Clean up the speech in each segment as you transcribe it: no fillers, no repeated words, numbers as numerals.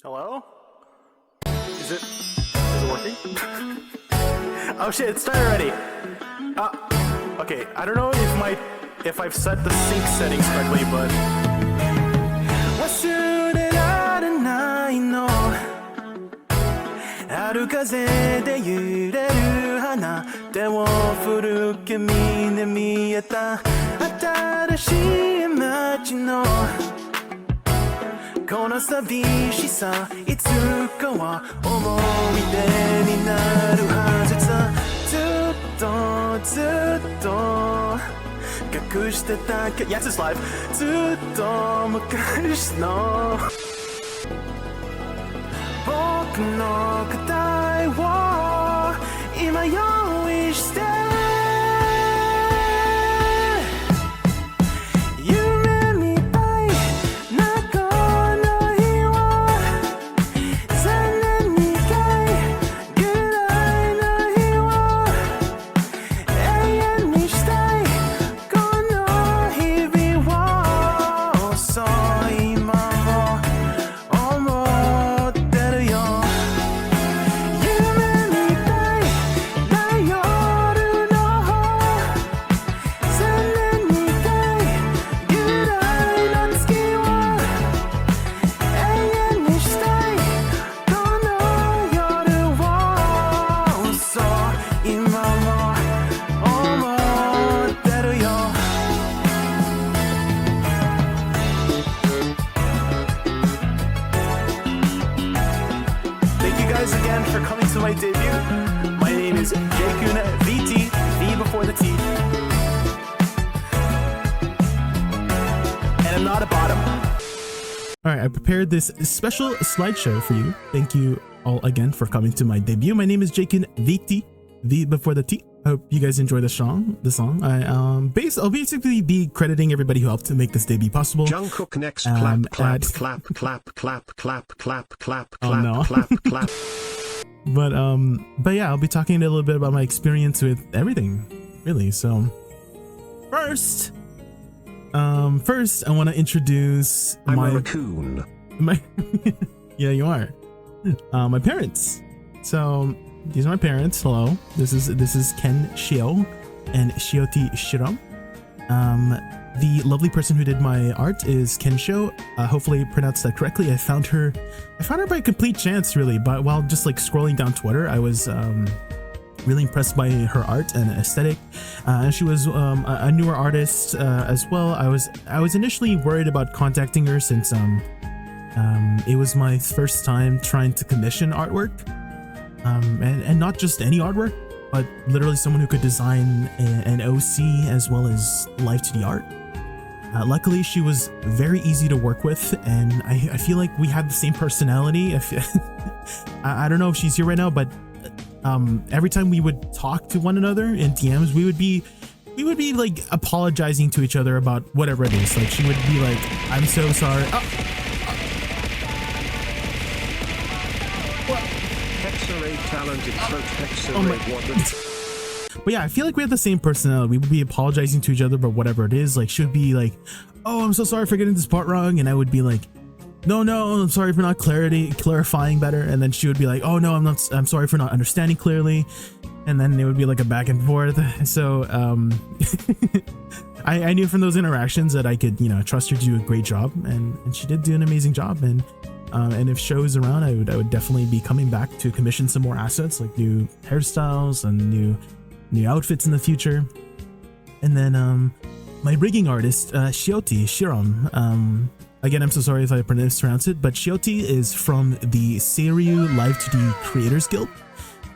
Hello? Is it working? Oh shit, it started already. Okay, I don't know if I've set the sync settings correctly, but 忘れられないの春風で揺れる花手を振る君で見えた新しい街のこの寂しさいつかは思い出になるはずさずっと隠してたYes, it's live ずっと昔の僕の答えを今用意してagain for coming to my debut. My name is JaykunVT, V before the T. And I'm not a bottom. Alright, I prepared this special slideshow for you. Thank you all again for coming to my debut. My name is JaykunVT, V before the T. I hope you guys enjoy the song. I'll basically be crediting everybody who helped to make this debut possible. Jungkook next clap clap clap. But yeah, I'll be talking a little bit about my experience with everything, really. So first I want to introduce I'm a raccoon. Yeah, you are. My parents. So these are my parents. Hello. This is Ken Shio and Shioti Shiram. The lovely person who did my art is Ken Shio. Hopefully I pronounced that correctly. I found her by complete chance, really, but while just like scrolling down Twitter, I was really impressed by her art and aesthetic. And she was a newer artist as well. I was initially worried about contacting her since it was my first time trying to commission artwork. And not just any artwork, but literally someone who could design an OC as well as Live2D art. Luckily, she was very easy to work with, and I feel like we had the same personality. I don't know if she's here right now, but every time we would talk to one another in DMs, we would be like apologizing to each other about whatever it is. Like she would be like, "I'm so sorry." But yeah, I feel like we have the same personality. We would be apologizing to each other about whatever it is. Like she would be like, "Oh, I'm so sorry for getting this part wrong," and I would be like, No, I'm sorry for not clarifying better." And then she would be like, "Oh no, I'm sorry for not understanding clearly," and then it would be like a back and forth. So I knew from those interactions that I could trust her to do a great job, and she did do an amazing job. And if shows around, I would definitely be coming back to commission some more assets, like new hairstyles and new outfits in the future. And then my rigging artist, Shioti Shiram. Again, I'm so sorry if I mispronounce it, but Shioti is from the Seiryu Live2D Creators Guild.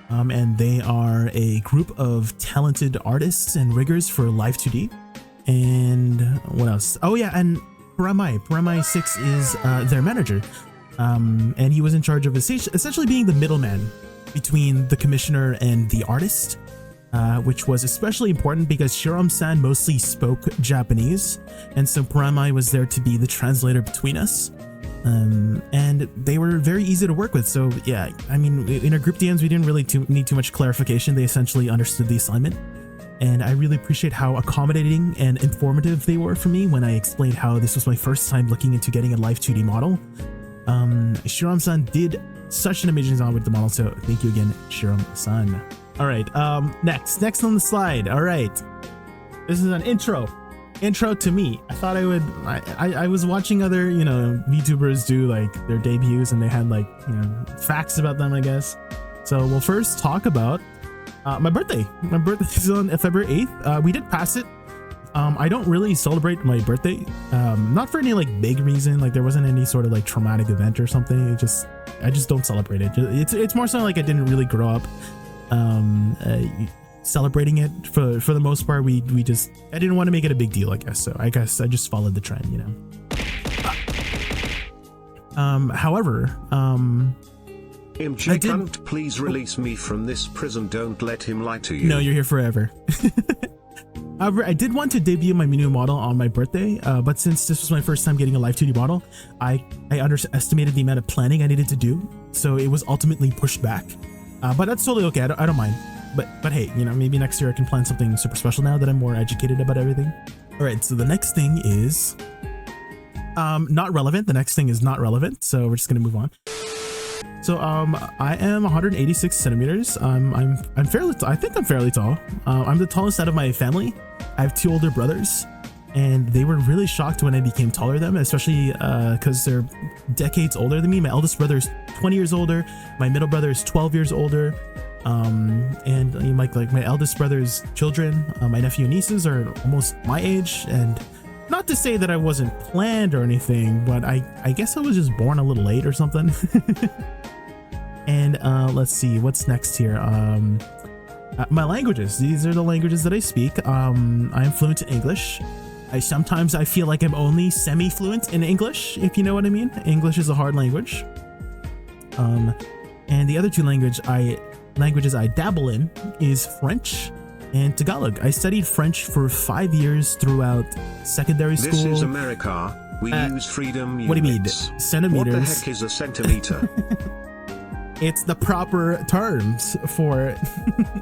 And they are a group of talented artists and riggers for Live2D. And what else? Oh yeah, and Paramai 6 is their manager. And he was in charge of essentially being the middleman between the commissioner and the artist, which was especially important because Shiram-san mostly spoke Japanese, and so Paramai was there to be the translator between us. And they were very easy to work with. So yeah, I mean, in our group DMs, we didn't really need too much clarification. They essentially understood the assignment. And I really appreciate how accommodating and informative they were for me when I explained how this was my first time looking into getting a Live2D model. Shiram-san did such an amazing job with the model, so thank you again, Shiram-san. All right, next on the slide. All right, this is an intro to me. I thought I was watching other, VTubers do like their debuts, and they had like, facts about them, I guess. So we'll first talk about my birthday. My birthday is on February 8th. We did pass it. I don't really celebrate my birthday, not for any like big reason, like there wasn't any sort of like traumatic event or something. I just don't celebrate it. It's more so like I didn't really grow up celebrating it. For the most part, I didn't want to make it a big deal, I guess. So I guess I just followed the trend, however, Jaykunt, please release me from this prison. Don't let him lie to you. No, you're here forever. However, I did want to debut my new model on my birthday, but since this was my first time getting a Live2D model, I underestimated the amount of planning I needed to do, so it was ultimately pushed back. But that's totally okay. I don't mind. But hey, maybe next year I can plan something super special now that I'm more educated about everything. All right, so the next thing is not relevant. The next thing is not relevant, so we're just gonna move on. So I am 186 centimeters. I'm fairly I think I'm fairly tall. I'm the tallest out of my family. I have 2 older brothers, and they were really shocked when I became taller than them, especially because they're decades older than me. My eldest brother is 20 years older. My middle brother is 12 years older. And like my eldest brother's children, my nephew and nieces are almost my age. And not to say that I wasn't planned or anything, but I guess I was just born a little late or something. And let's see what's next here. My languages, these are the languages that I speak. I'm fluent in English. Sometimes I feel like I'm only semi-fluent in English, if you know what I mean. English is a hard language. And the other 2 languages I dabble in is French and Tagalog. I studied French for 5 years throughout secondary school. This is America. We use freedom units. What do you mean? Centimeters? What the heck is a centimeter? It's the proper terms for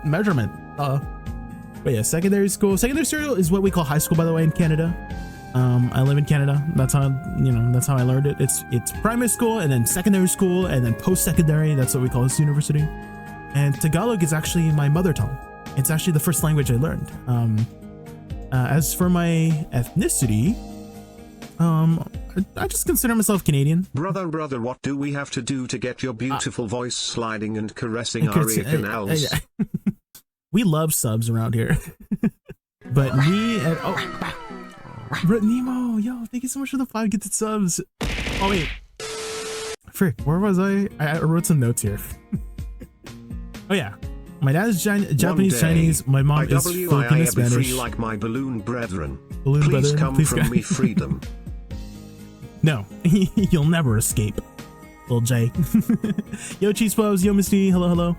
measurement. But yeah, secondary school. Secondary school is what we call high school, by the way, in Canada. I live in Canada. That's how I learned it. It's primary school, and then secondary school, and then post-secondary. That's what we call this university. And Tagalog is actually my mother tongue. It's actually the first language I learned. As for my ethnicity, I just consider myself Canadian. Brother, what do we have to do to get your beautiful voice sliding and caressing our ear canals? We love subs around here. But me and Nemo, yo, thank you so much for the 5 gifted subs. Oh wait, frick, where was I? I wrote some notes here. Oh yeah, my dad is Japanese Chinese. My mom is Filipino Spanish. Free like my balloon brethren. Please come from me, freedom. No, you'll never escape, little Jay. Yo, Cheese Bubs, yo, Misty, hello.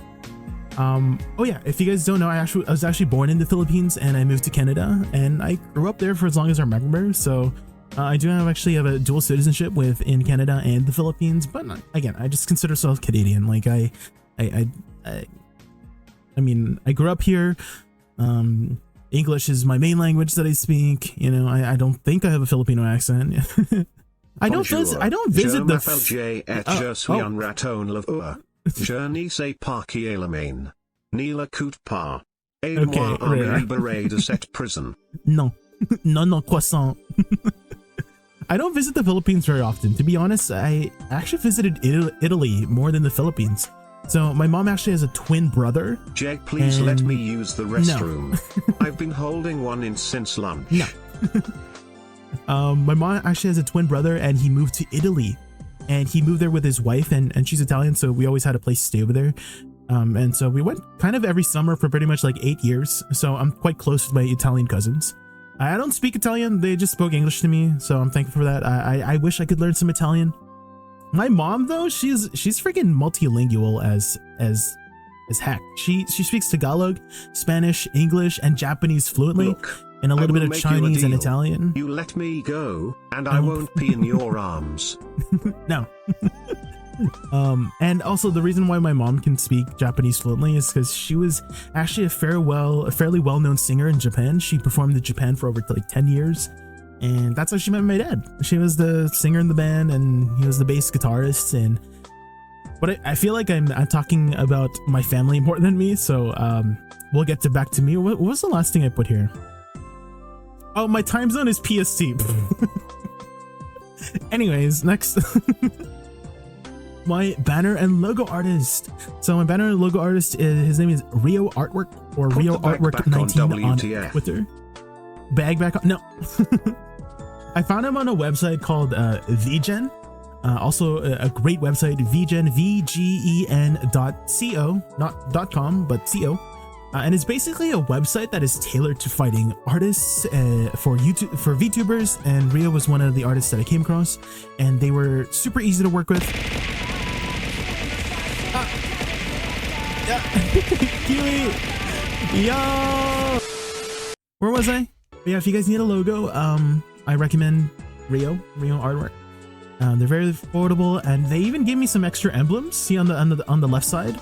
Oh yeah, if you guys don't know, I was actually born in the Philippines, and I moved to Canada, and I grew up there for as long as I remember. So I do actually have a dual citizenship within Canada and the Philippines. But again, I just consider myself Canadian. Like I mean, I grew up here. English is my main language that I speak. I don't think I have a Filipino accent. I don't visit the Journey say parky elamain. Nila koot pa. Okay, de set prison. No, croissant. I don't visit the Philippines very often. To be honest, I actually visited Italy more than the Philippines. So my mom actually has a twin brother. Jake, please let me use the restroom. No. I've been holding one in since lunch. No. My mom actually has a twin brother, and he moved to Italy. And he moved there with his wife, and she's Italian, so we always had a place to stay over there. And so we went kind of every summer for pretty much like 8 years. So I'm quite close with my Italian cousins. I don't speak Italian. They just spoke English to me. So I'm thankful for that. I wish I could learn some Italian. My mom, though, she's freaking multilingual as heck. She speaks Tagalog, Spanish, English, and Japanese fluently. Look, and a little bit of Chinese and Italian. You let me go, and I won't pee in your arms. No. And also the reason why my mom can speak Japanese fluently is because she was actually a fairly well-known singer in Japan. She performed in Japan for over like 10 years. And that's how she met my dad. She was the singer in the band, and he was the bass guitarist. And but I feel like I'm talking about my family more than me. So we'll get back to me. What was the last thing I put here? Oh, my time zone is PST. Anyways, next. My banner and logo artist. So my banner and logo artist his name is Rio Artwork, or Rio Artwork 19 on Twitter. Bag back on. No. I found him on a website called VGen. Also a great website, VGen, VGEN.co, not .com, but .co. And it's basically a website that is tailored to finding artists for VTubers, and Rio was one of the artists that I came across, and they were super easy to work with. Kiwi! Yo! Where was I? Yeah, if you guys need a logo, I recommend Rio Artwork. They're very affordable, and they even gave me some extra emblems. See on the left side,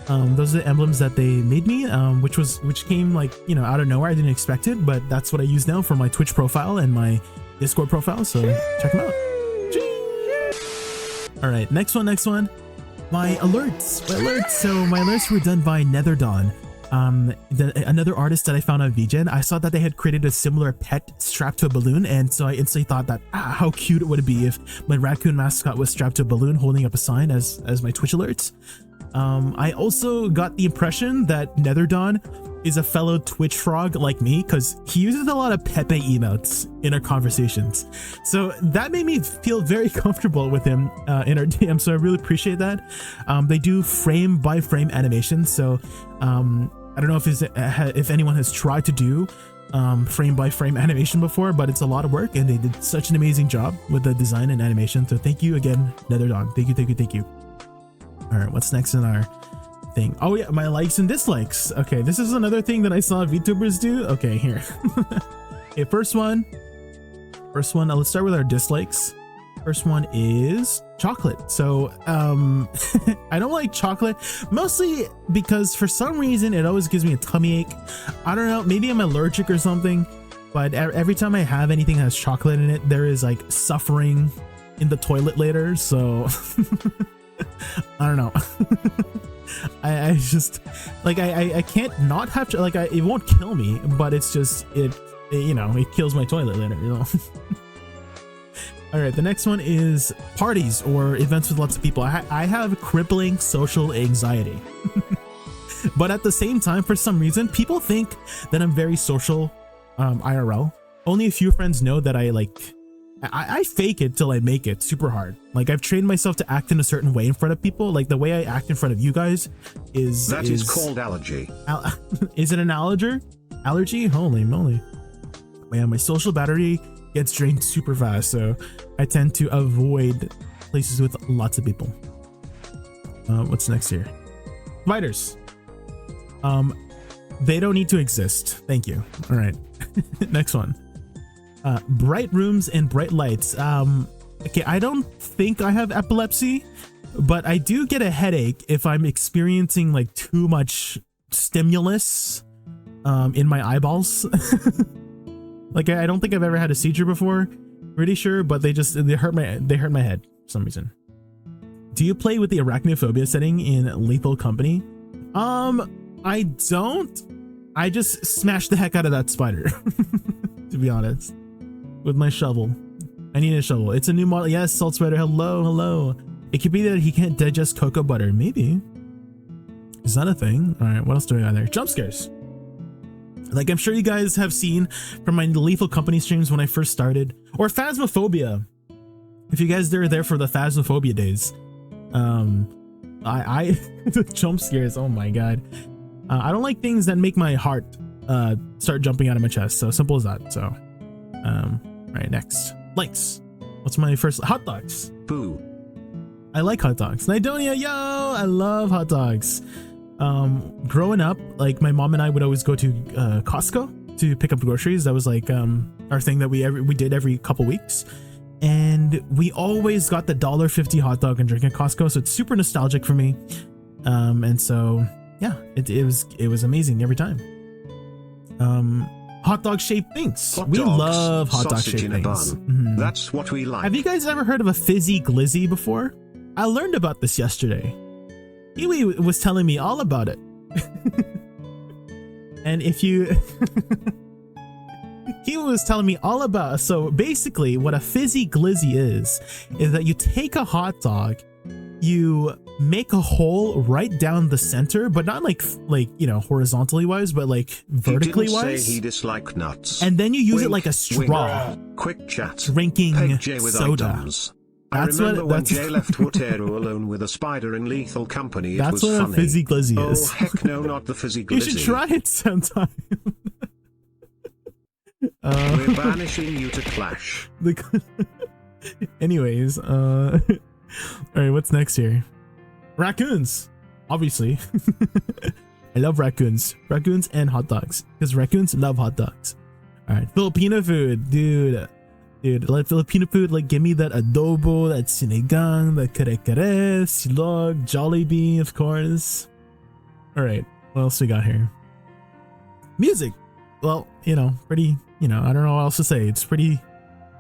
those are the emblems that they made me, which came like, you know, out of nowhere. I didn't expect it, but that's what I use now for my Twitch profile and my Discord profile. So check them out. All right, next one. My alerts. So my alerts were done by NetherDawn. Another artist that I found on VGen. I saw that they had created a similar pet strapped to a balloon, and so I instantly thought that how cute it would be if my raccoon mascot was strapped to a balloon holding up a sign as my Twitch alerts. I also got the impression that NetherDawn is a fellow Twitch frog like me, because he uses a lot of Pepe emotes in our conversations, so that made me feel very comfortable with him in our DM, so I really appreciate that. They do frame by frame animations, so I don't know if anyone has tried to do frame by frame animation before, but it's a lot of work, and they did such an amazing job with the design and animation. So thank you again, NetherDawn. Thank you. All right, what's next in our thing? Oh yeah, my likes and dislikes. Okay, this is another thing that I saw VTubers do. Okay, here. Okay, first one. Let's start with our dislikes. First one is chocolate. So I don't like chocolate, mostly because for some reason it always gives me a tummy ache. I don't know, maybe I'm allergic or something, but every time I have anything that has chocolate in it, there is like suffering in the toilet later. So I don't know. I just like I can't not have like it won't kill me, but it's just it you know, it kills my toilet later, you know. All right, the next one is parties or events with lots of people. I have crippling social anxiety. But at the same time, for some reason, people think that I'm very social IRL. Only a few friends know that I fake it till I make it super hard. Like, I've trained myself to act in a certain way in front of people. Like, the way I act in front of you guys is called allergy. Is it an allergy? Holy moly. Yeah, my social battery gets drained super fast, so I tend to avoid places with lots of people. What's next here? Spiders. They don't need to exist. Thank you. All right. Next one. Bright rooms and bright lights. Okay, I don't think I have epilepsy, but I do get a headache if I'm experiencing like too much stimulus in my eyeballs. Like, I don't think I've ever had a seizure before, pretty sure, but they hurt my head for some reason. Do you play with the arachnophobia setting in Lethal Company? I don't. I just smashed the heck out of that spider, to be honest, with my shovel. I need a shovel. It's a new model. Yes, Salt Spider. Hello. It could be that he can't digest cocoa butter. Maybe. Is that a thing? All right, what else do we got there? Jump scares. Like, I'm sure you guys have seen from my Lethal Company streams when I first started, or Phasmophobia. If you guys are there for the Phasmophobia days, the jump scares. Oh my god, I don't like things that make my heart start jumping out of my chest. So simple as that. So, right, next, likes. What's my first? Hot dogs. Boo. I like hot dogs. Nidonia, yo, I love hot dogs. Growing up, like, my mom and I would always go to Costco to pick up groceries. That was like our thing that we did every couple weeks, and we always got the $1.50 hot dog and drink at Costco. So it's super nostalgic for me, and so yeah, it was amazing every time. hot dog shaped things. Hot We dogs, love hot dog sausage shaped in a things. bun. Mhm. That's what we like. Have you guys ever heard of a fizzy glizzy before? I learned about this yesterday. Kiwi was telling me all about it. And if you Kiwi was telling me all about, so basically what a fizzy glizzy is that you take a hot dog, you make a hole right down the center, but not like you know, horizontally wise, but like vertically he didn't wise. Say he disliked nuts. And then you use it Wink, like a straw. wink. Quick chat. Drinking Peg Jay with soda. items. That's I remember what- when that's- Jay left Wotero alone with a spider in Lethal Company. It That's was what funny. a fizzy glizzy Oh is. heck no, not the fizzy glizzy. You should try it sometime. We're banishing you to Clash. Anyways, all right, what's next here? Raccoons, obviously. I love raccoons and hot dogs because raccoons love hot dogs. All right, Filipino food, dude, like Filipino food, like give me that adobo, that sinigang, that kare-kare, silog, Jollibee, of course. All right, what else we got here? Music. Well, you know, pretty, you know, I don't know what else to say. It's pretty,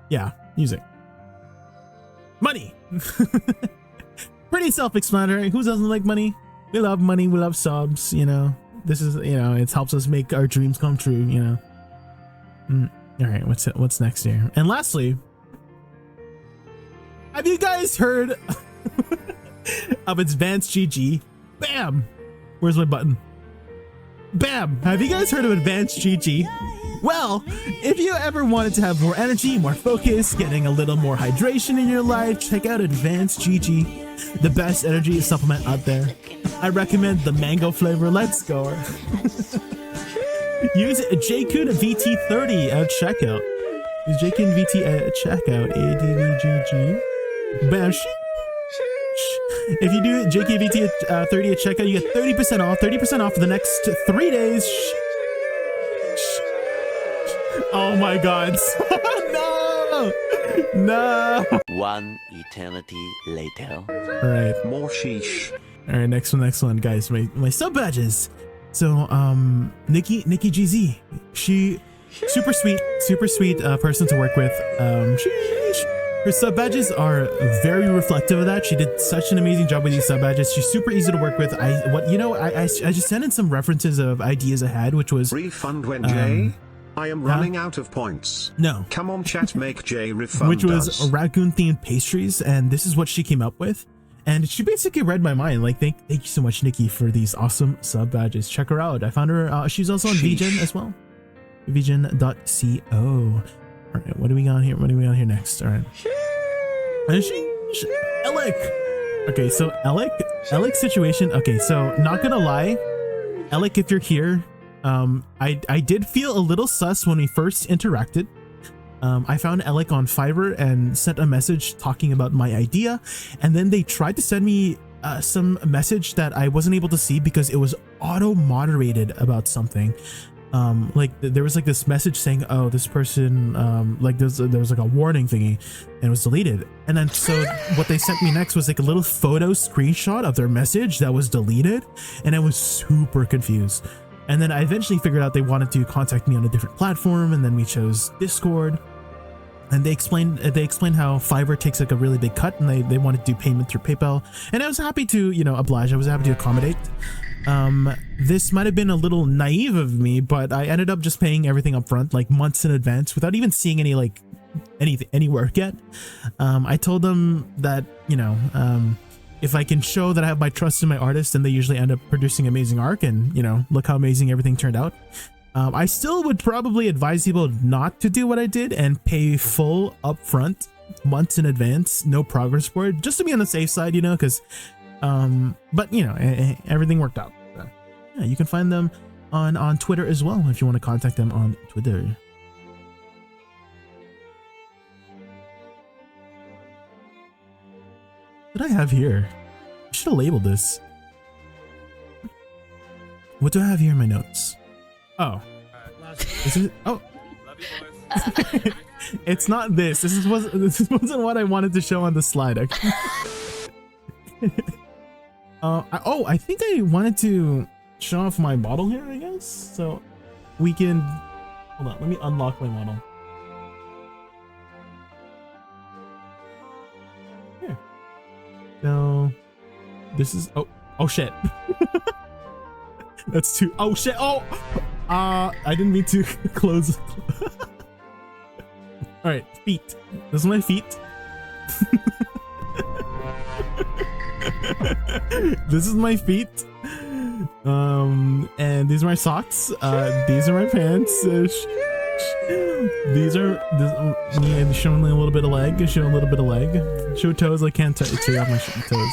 yeah, music. Money. Pretty self-explanatory. Who doesn't like money? We love money. We love subs, you know. This is, you know, it helps us make our dreams come true, you know. All right, what's next here? And lastly, have you guys heard of Advanced GG? Bam! Where's my button? Bam! Have you guys heard of Advanced GG? Well, if you ever wanted to have more energy, more focus, getting a little more hydration in your life, check out Advanced GG, the best energy supplement out there. I recommend the mango flavor. Let's go. Use JaykunVT 30 at checkout. Use JaykunVT at checkout. ADVGG. Bam. If you do JaykunVT 30 at checkout, you get 30% off. 30% off for the next 3 days. Oh my god. No! No! One eternity later. Alright. More sheesh. Alright, next one, guys. My sub badges. So, Nikki GZ. She super sweet person to work with. Her sub badges are very reflective of that. She did such an amazing job with these sub badges. She's super easy to work with. I just sent in some references of ideas I had, which was Refund when Jay? I am running out of points. No. Come on, chat, make Jay refund which was us. raccoon themed pastries, and this is what she came up with. And she basically read my mind. Like, thank you so much, Nikki, for these awesome sub badges. Check her out. I found her. She's also on VGen as well. VGen.co. All right, what do we got here? What do we got here next? All right. And Alec. Okay, so Alec's situation. Okay, so not gonna lie, Alec, if you're here, I did feel a little sus when we first interacted. I found Alec on Fiverr and sent a message talking about my idea, and then they tried to send me some message that I wasn't able to see because it was auto moderated about something. Like there was like this message saying, oh, this person, like there was like a warning thingy, and it was deleted. And then so what they sent me next was like a little photo screenshot of their message that was deleted, and I was super confused. And then I eventually figured out they wanted to contact me on a different platform, and then we chose Discord. And they explained how Fiverr takes like a really big cut, and they wanted to do payment through PayPal. And I was happy to, you know, oblige. I was happy to accommodate. This might have been a little naive of me, but I ended up just paying everything up front, like months in advance, without even seeing any work yet. I told them that, you know, if I can show that I have my trust in my artist, then they usually end up producing amazing art, and, you know, look how amazing everything turned out. I still would probably advise people not to do what I did and pay full upfront months in advance, no progress report, just to be on the safe side, you know, because, but, you know, everything worked out. So, yeah, you can find them on Twitter as well if you want to contact them on Twitter. What did I have here? I should have labeled this. What do I have here in my notes? Oh. This is, oh. It's not this. This wasn't what I wanted to show on the slide. I think I wanted to show off my bottle here, I guess. So we can Hold on, let me unlock my model. Here. So this is oh shit. That's too oh shit. Oh I didn't mean to close. Alright, feet. This is my feet. This is my feet. And these are my socks. These are my pants. These are me showing a little bit of leg. Show a little bit of leg. Show toes. I can't tear off my toes.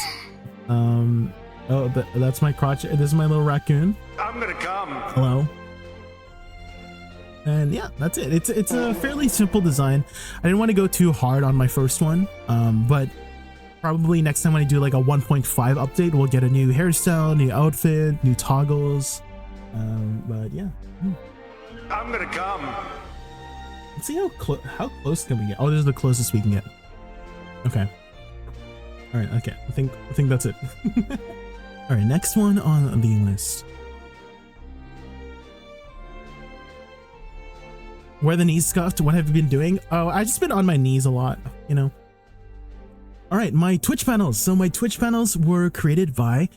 Oh, that's my crotch. This is my little raccoon. I'm gonna come. Hello. And yeah, that's it. It's a fairly simple design. I didn't want to go too hard on my first one, but probably next time when I do like a 1.5 update, we'll get a new hairstyle, new outfit, new toggles. But yeah. I'm gonna come. Let's see how close can we get. Oh, this is the closest we can get. Okay. All right. Okay. I think that's it. All right. Next one on the list. Where the knees scuffed. What have you been doing? Oh, I've just been on my knees a lot. You know. All right, my Twitch panels. So my Twitch panels were created by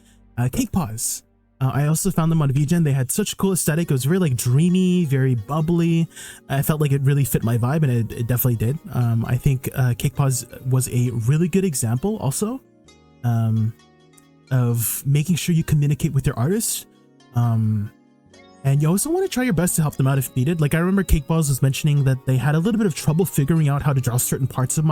Cake Paws. I also found them on VGen. They had such a cool aesthetic. It was very like dreamy, very bubbly. I felt like it really fit my vibe, and it definitely did. I think Cake Paws was a really good example also of making sure you communicate with your artists. And you also want to try your best to help them out if needed. Like I remember Cake Paws was mentioning that they had a little bit of trouble figuring out how to draw certain parts of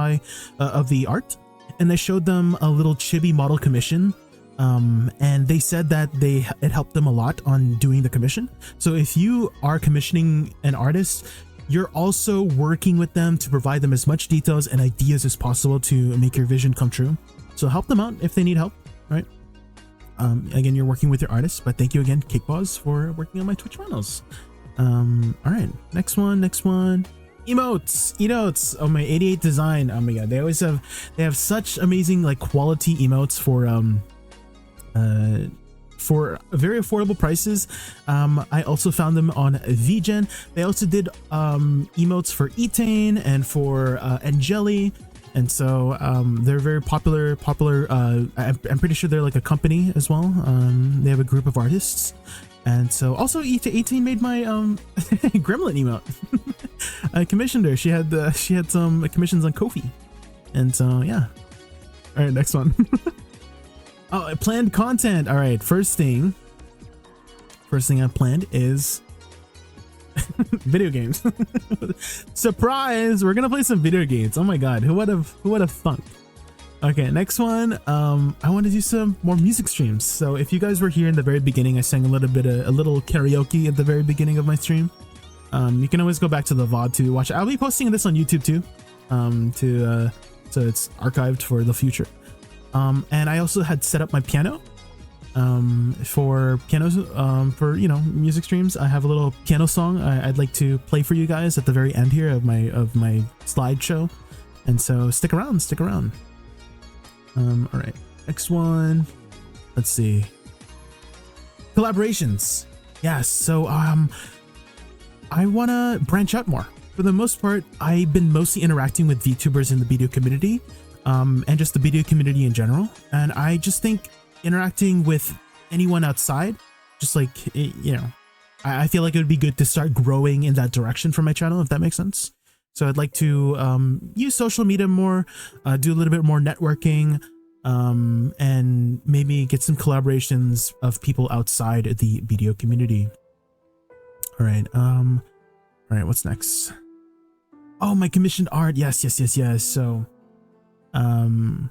of the art. And they showed them a little chibi model commission, and they said that it helped them a lot on doing the commission. So if you are commissioning an artist, you're also working with them to provide them as much details and ideas as possible to make your vision come true. So help them out if they need help, right? Again, you're working with your artists, but thank you again, Cake Paws, for working on my Twitch channels. All right, next one. Emotes. Oh, my 88 design. Oh my god, they have such amazing like quality emotes for very affordable prices. I also found them on VGen. They also did emotes for Etane and for Angeli, and so they're very popular. I'm pretty sure they're like a company as well. They have a group of artists. And so also 18 made my Gremlin emote. I commissioned her. She had some commissions on Ko-fi. And so yeah. All right, next one. Oh, planned content. All right, first thing I planned is video games. Surprise! We're gonna play some video games. Oh my god, who would have thunk? Okay, next one. I want to do some more music streams. So if you guys were here in the very beginning, I sang a little karaoke at the very beginning of my stream. You can always go back to the VOD to watch it. I'll be posting this on YouTube too, so it's archived for the future. And I also had set up my piano for music streams. I have a little piano song I'd like to play for you guys at the very end here of my slideshow, and so stick around. All right, next one. Let's see. Collaborations. Yes. So I want to branch out more. For the most part, I've been mostly interacting with VTubers in the video community, and just the video community in general. And I just think interacting with anyone outside, just like, I feel like it would be good to start growing in that direction for my channel, if that makes sense. So I'd like to use social media more, do a little bit more networking, and maybe get some collaborations of people outside the video community. All right. What's next? Oh, my commissioned art. Yes. So, hold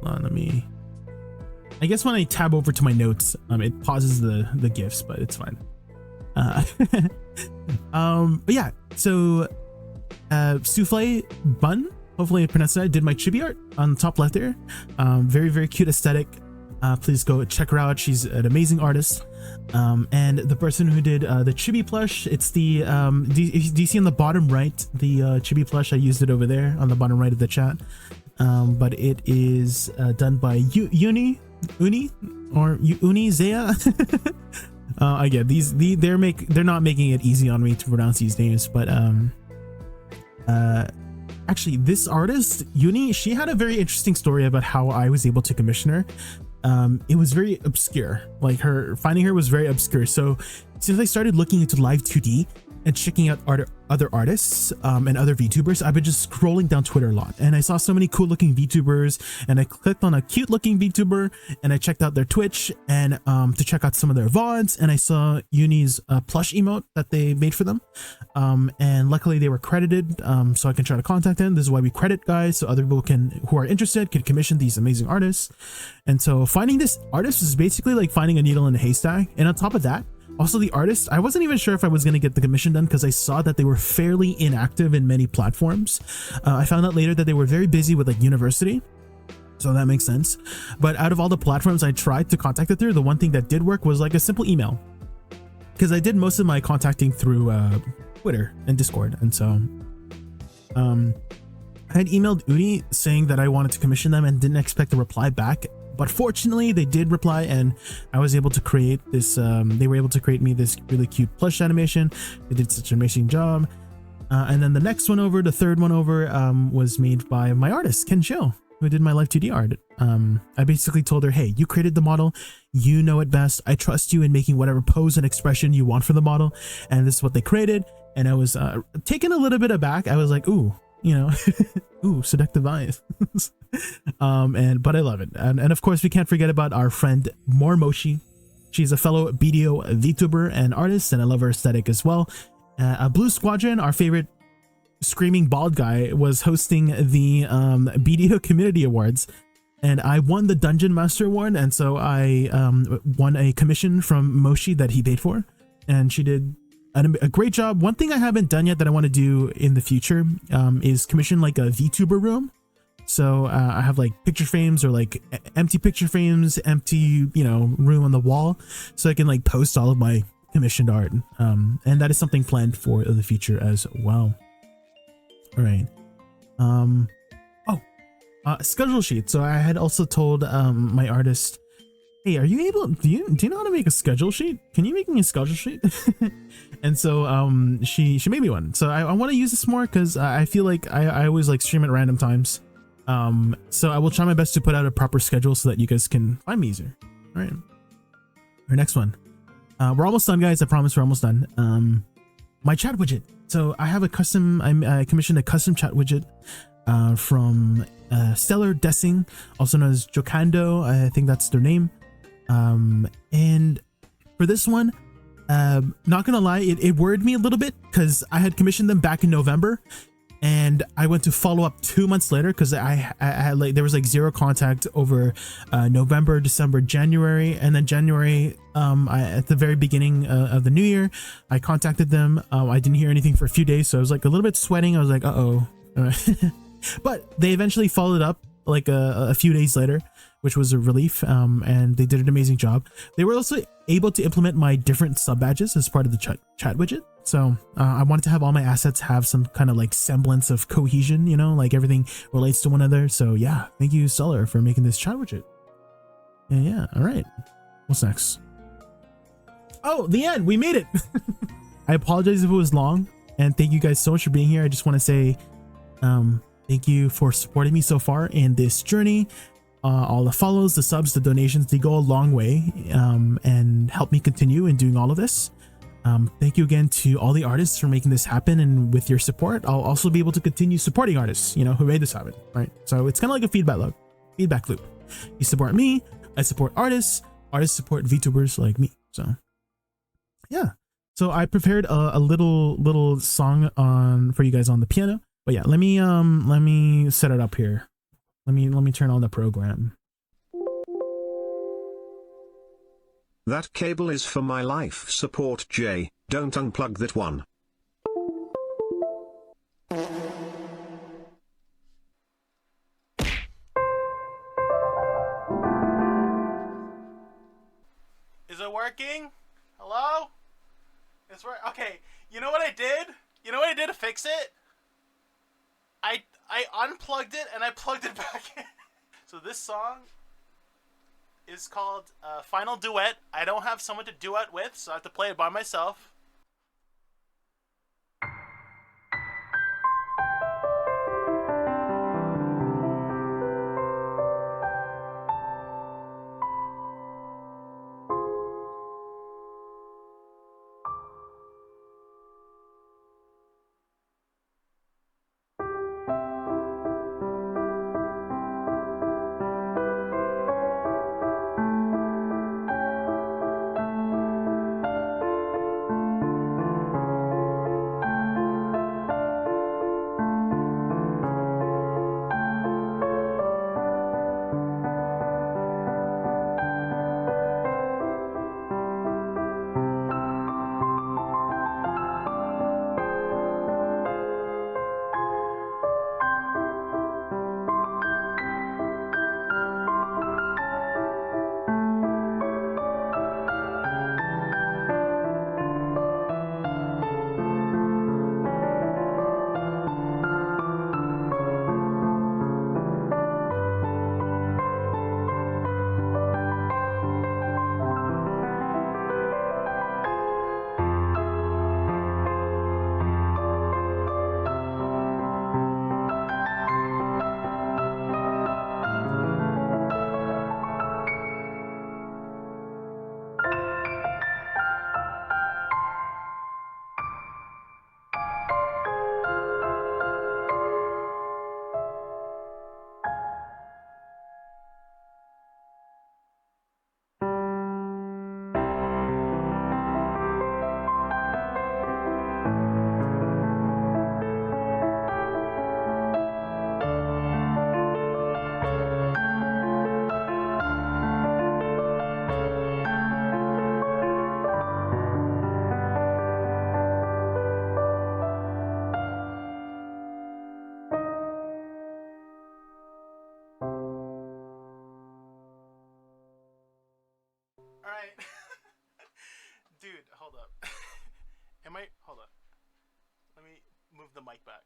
on, let me. I guess when I tab over to my notes, it pauses the GIFs, but it's fine. But yeah. So. Souffle Bun, hopefully I pronounced that. I did my chibi art on the top left there. Very, very cute aesthetic. Please go check her out. She's an amazing artist. And the person who did the chibi plush, it's the do you see on the bottom right the chibi plush? I used it over there on the bottom right of the chat. But it is done by Uni Zaya. Again, they're not making it easy on me to pronounce these names, but actually, this artist Uni, she had a very interesting story about how I was able to commission her. It was very obscure. Like finding her was very obscure. So since I started looking into Live2D and checking out other artists and other VTubers, I've been just scrolling down Twitter a lot, and I saw so many cool looking VTubers, and I clicked on a cute looking VTuber and I checked out their Twitch and to check out some of their VODs, and I saw Uni's plush emote that they made for them, and luckily they were credited, so I can try to contact them. This is why we credit guys, so other people who are interested can commission these amazing artists. And so finding this artist is basically like finding a needle in a haystack. And on top of that, also the artist, I wasn't even sure if I was going to get the commission done because I saw that they were fairly inactive in many platforms. I found out later that they were very busy with like university, so that makes sense. But out of all the platforms I tried to contact it through, the one thing that did work was like a simple email, because I did most of my contacting through Twitter and Discord. And so I had emailed Uni saying that I wanted to commission them and didn't expect a reply back. But fortunately, they did reply, and I was able to create this. They were able to create me this really cute plush animation. They did such an amazing job. And then the next one over, the third one over, was made by my artist, Ken Cho, who did my Live2D art. I basically told her, hey, you created the model. You know it best. I trust you in making whatever pose and expression you want for the model. And this is what they created. And I was taken a little bit aback. I was like, ooh, you know, ooh, seductive eyes. But I love it. And of course, we can't forget about our friend Mormoshi. She's a fellow BDO VTuber and artist, and I love her aesthetic as well. Blue Squadron, our favorite screaming bald guy, was hosting the BDO Community Awards, and I won the Dungeon Master Award, and so I won a commission from Moshi that he paid for, and she did a great job. One thing I haven't done yet that I want to do in the future is commission like a VTuber room. So I have like picture frames or like empty picture frames, empty, you know, room on the wall, so I can like post all of my commissioned art. And that is something planned for the future as well. All right. Schedule sheet. So I had also told my artist, hey, are you able, do you know how to make a schedule sheet? Can you make me a schedule sheet? And so she made me one. So I want to use this more because I feel like I always like stream at random times. So I will try my best to put out a proper schedule so that you guys can find me easier. All right. Our next one. We're almost done, guys. I promise we're almost done. My chat widget. So I have a custom, I commissioned a custom chat widget from Stellar Dessing, also known as Jokando. I think that's their name. And for this one, not gonna lie, it worried me a little bit because I had commissioned them back in November, and I went to follow up 2 months later because I had like, there was like zero contact over November, December, January, and then January, at the very beginning of the new year, I contacted them. I didn't hear anything for a few days, so I was like a little bit sweating. I was like, uh-oh. But they eventually followed up like a few days later, which was a relief, and they did an amazing job. They were also able to implement my different sub badges as part of the chat widget. So I wanted to have all my assets have some kind of like semblance of cohesion, you know, like everything relates to one another. So yeah, thank you, Stellar, for making this chat widget. Yeah, all right. What's next? Oh, the end. We made it. I apologize if it was long, and thank you guys so much for being here. I just want to say thank you for supporting me so far in this journey. All the follows, the subs, the donations, they go a long way and help me continue in doing all of this. Thank you again to all the artists for making this happen, and with your support, I'll also be able to continue supporting artists, you know, who made this happen, right? So it's kind of like a feedback loop. You support me, I support artists support VTubers like me. So yeah, so I prepared a little song for you guys on the piano, but yeah, let me set it up here. Let me turn on the program. That cable is for my life support, Jay. Don't unplug that one. Is it working? Hello? It's working. Okay, you know what I did? You know what I did to fix it? I unplugged it and I plugged it back in. So this song is called Final Duet. I don't have someone to duet with, so I have to play it by myself. Alright. Dude, hold up. Hold up. Let me move the mic back.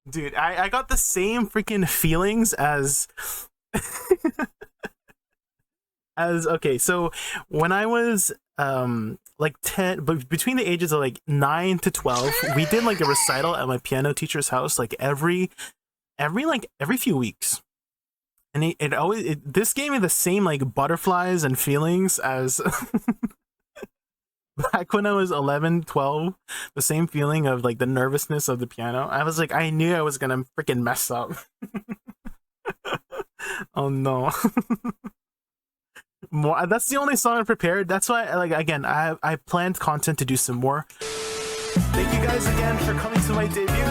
Dude, I got the same freaking feelings as... okay, so when I was like 10, but between the ages of like 9 to 12, we did like a recital at my piano teacher's house like every few weeks. And this gave me the same like butterflies and feelings as back when I was 11, 12, the same feeling of like the nervousness of the piano. I was like, I knew I was gonna freaking mess up. Oh no. That's the only song I prepared. That's why, like, again, I planned content to do some more. Thank you guys again for coming to my debut.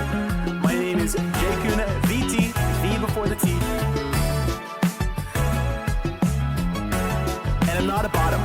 My name is JaykunVT, V before the T. And I'm not a bottom.